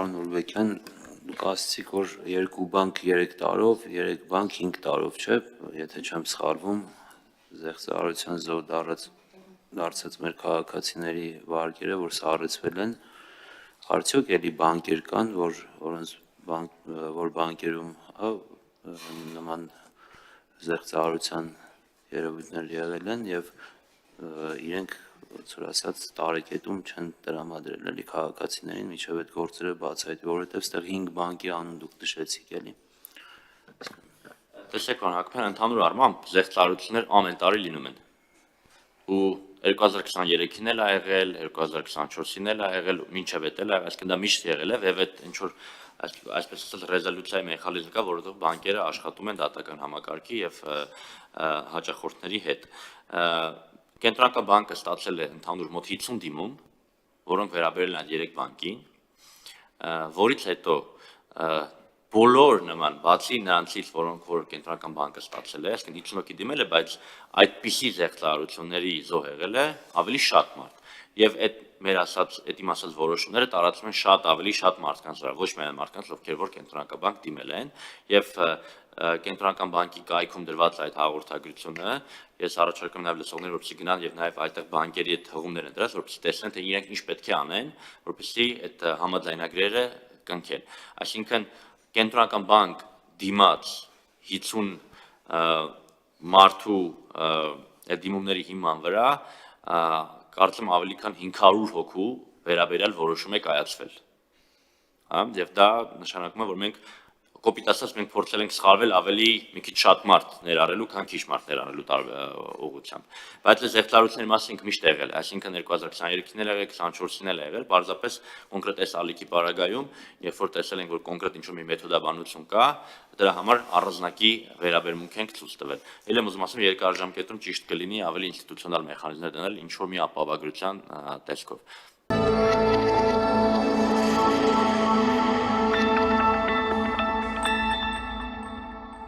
Պարոն Ուրբեկյան, դուք ասացիք, որ 2 բանկ 3 տարով, 3 բանկ 5 տարով, չէ, եթե չեմ սխալվում, զեղծարարության զոհ դարձած մեր քաղաքացիների վարկերը, որ սառեցվել են, արդյոք էլի բանկեր կան, որ բանկերում նման զեղծարարության երևույթներ եղել են եւ իրենք ցույց ասած տարեկետում չեն տրամադրել էլի քաղաքացիներին միջև այդ գործերը բացահայտվի, որովհետեւ այստեղ 5 բանկի անուն դուք նշեցիք էլի։ Տեսեք, պարոն Հակոբյան, ընդհանուր առմամբ զեղծարարություններ ամեն տարի լինում են։ Ու 2023-ին էլ ա եղել, 2024-ին էլ ա եղել, մինչև այդ էլ ա եղել, այսինքն դա միշտ եղել է, եւ այդ ինչ որ այսպես ասած ռեզոլյուցիայի մեխանիզմ կա, որովհետեւ բանկերը աշխատում են դատական համակարգի եւ հաճախորդների հետ։ Կենտրոնական բանկը ստացել է ընդհանուր մոտ 50 դիմում, որոնք վերաբերել են 3 բանկին, որից հետո բոլոր նման բացի նրանցից, որոնք որ կենտրոնական բանկը ստացել է, այսինքն 50 հոգի դիմել է, բայց այդպիսի զեղծարարությունների զոհ եղել է ավելի շատ մարդ։ Եվ այդ մեր ասած, այդ իմ ասած որոշումները տարածվում են շատ ավելի շատ մարդկանց վրա, ոչ միայն մարդկանց, ովքեր որ կենտրոնական բանկ դիմել են, եւ կենտրոնական բանկի կայքում դրված այդ հաղորդագրությունը ես առաջարկում եմ նաեւ լսողներին, որպեսզի գնան եւ նաեւ այդտեղ բանկերի այդ հղումներ են դրած, որպեսզի տեսնեն, թե իրենք ինչ պետք է անեն, որպեսզի այդ համաձայնագրերը կնքեն։ Այսինքն կենտրոնական բանկ դիմաց 50 մարդու այդ դիմումների հիման վրա կարծեմ ավելի քան 500 հոգու վերաբերյալ որոշում է կայացվել։ Եվ դա նշանակում է, որ մենք կոպիտ ասած մենք փորձել ենք սխալվել ավելի մի քիչ շատ մարդ ներառելու, քան քիչ մարդ ներառելու ուղղությամբ։ Բայց այս զեղծարարությունների մասին միշտ եղել է, այսինքն 2023-ին էլ եղել, 24-ին էլ եղել, պարզապես կոնկրետ այս ալիքի պարագայում, երբ որ տեսել ենք, որ կոնկրետ ինչ-որ մի մեթոդաբանություն կա, դրա համար առանձնակի վերաբերմունք ենք ցույց տվել։ Էլ եմ ուզում ասեմ, երկարաժամկետում ճիշտ կլինի ավելի ինստիտուցիոնալ մեխանիզմներ դնել ինչ-որ մի ապահովագրության տեսքով։